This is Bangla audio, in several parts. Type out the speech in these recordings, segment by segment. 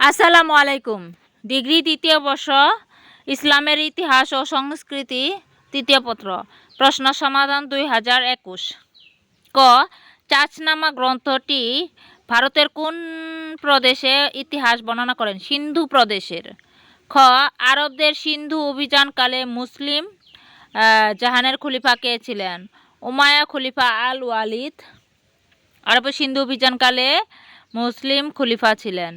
আসসালামু আলাইকুম। ডিগ্রি তৃতীয় বর্ষ, ইসলামের ইতিহাস ও সংস্কৃতি, তৃতীয় পত্র। প্রশ্ন সমাধান 2021। ক। চাচনামা গ্রন্থটি ভারতের কোন প্রদেশে ইতিহাস বর্ণনা করেন? সিন্ধু প্রদেশের। খ। আরবদের সিন্ধু অভিযানকালে মুসলিম জাহানের খলিফা কে ছিলেন? উমাইয়া খলিফা আল ওয়ালিদ। আরবের সিন্ধু অভিযানকালে মুসলিম খলিফা ছিলেন।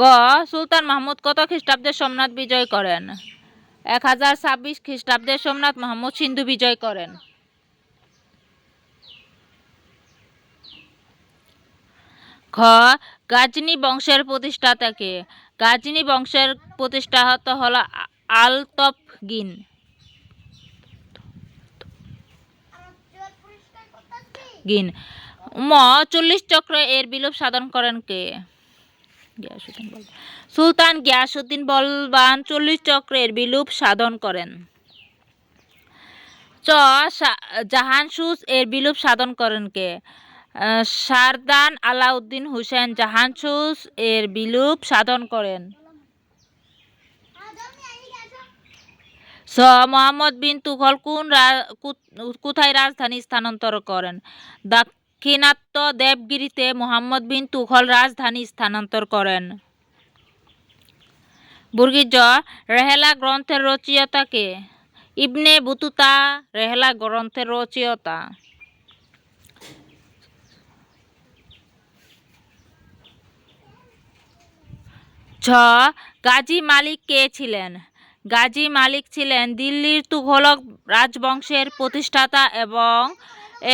গ। সুলতান মাহমুদ কত খ্রিস্টাব্দে সোমনাথ বিজয় করেন? 1026 খ্রিস্টাব্দে সোমনাথ মাহমুদ সিন্ধু বিজয় করেন। ঘ। গাজনি বংশের প্রতিষ্ঠাতা কে? গাজনি বংশের প্রতিষ্ঠাতা হল আলতফগিন। ম 40 চক্র এর বিলোপ সাধন করেন কে? সুলতান গিয়াসউদ্দিন বলবান 40 চক্রের বিলুপ সাধন করেন। চ। জাহানশুজ এর বিলুপ সাধন করেন কে? সারদান আলাউদ্দিন হুসেন জাহানশুজ এর বিলুপ সাধন করেন। ছ। মুহাম্মদ বিন তুগলক কোথায় রাজধানী স্থানান্তর করেন? দাক্ষিণাত্য দেবগিরিতে মুহাম্মদ বিন তুগলক রাজধানী স্থানান্তর করেন। জ। রেহলা গ্রন্থের রচয়িতা কে? ইবনে বতুতা রেহলা গ্রন্থের রচয়িতা। ঝ। গাজী মালিক কে ছিলেন? গাজী মালিক ছিলেন দিল্লির তুঘলক রাজবংশের প্রতিষ্ঠাতা এবং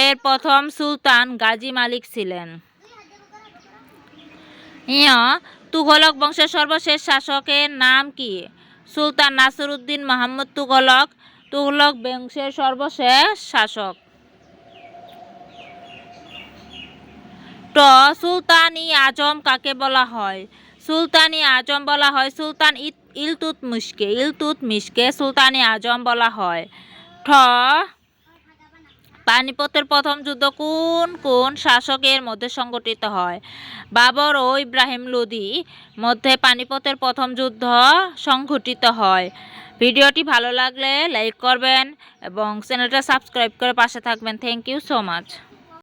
এর প্রথম সুলতান গাজী মালিক ছিলেন। তুঘলক বংশের সর্বশেষ শাসকের নাম কি? সুলতান নাসিরউদ্দিন মাহমুদ তুঘলক তুঘলক বংশের সর্বশেষ শাসক। ট। সুলতান-ই আজম কাকে বলা হয়? সুলতান-ই আজম বলা হয় সুলতান ইলতুৎমিশকে সুলতান-ই আজম বলা হয়। ঠ। পানিপথের প্রথম যুদ্ধ কোন কোন শাসকের মধ্যে সংঘটিত হয়? বাবর ও ইব্রাহিম লোদি মধ্যে পানিপথের প্রথম যুদ্ধ সংঘটিত হয়। ভিডিওটি ভালো লাগলে লাইক করবেন এবং চ্যানেলটা সাবস্ক্রাইব করে পাশে থাকবেন। Thank you so much.